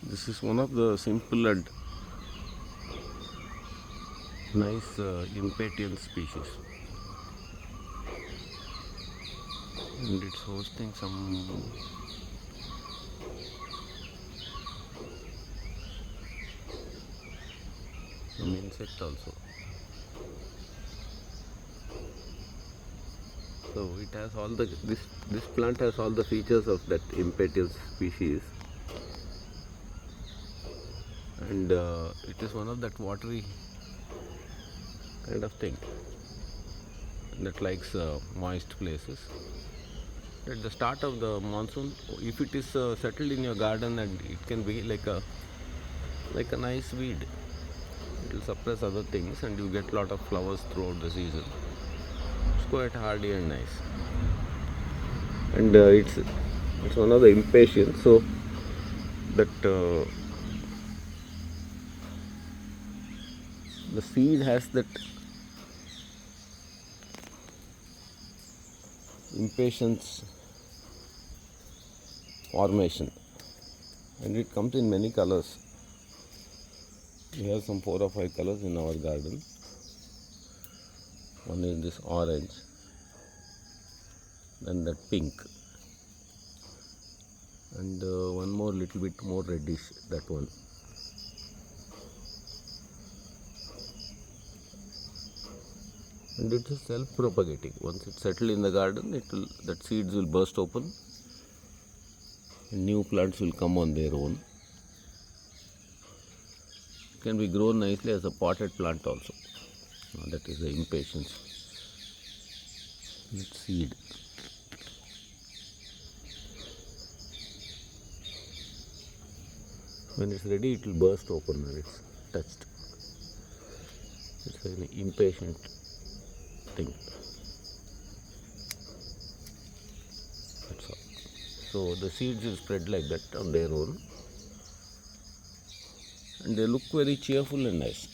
This is one of the simple and nice Impatience species, and it's hosting some insect also. So it has all the this plant has all the features of that Impatience species, and it is one of that watery kind of thing that likes moist places. At the start of the monsoon, if it is settled in your garden, and it can be like a nice weed. It will suppress other things, and you get a lot of flowers throughout the season. It's quite hardy and nice, and it's one of the Impatience. So that the seed has that Impatience formation, and it comes in many colors. We have some 4 or 5 colors in our garden. One is this orange, then that pink, and one more little bit more reddish, that one. And it is self-propagating. Once it settles in the garden, that seeds will burst open, and new plants will come on their own. It can be grown nicely as a potted plant also. That is the Impatience. Its seed. When it's ready, it will burst open when it's touched. It's an impatient thing. That's all. So the seeds will spread like that on their own, and they look very cheerful and nice.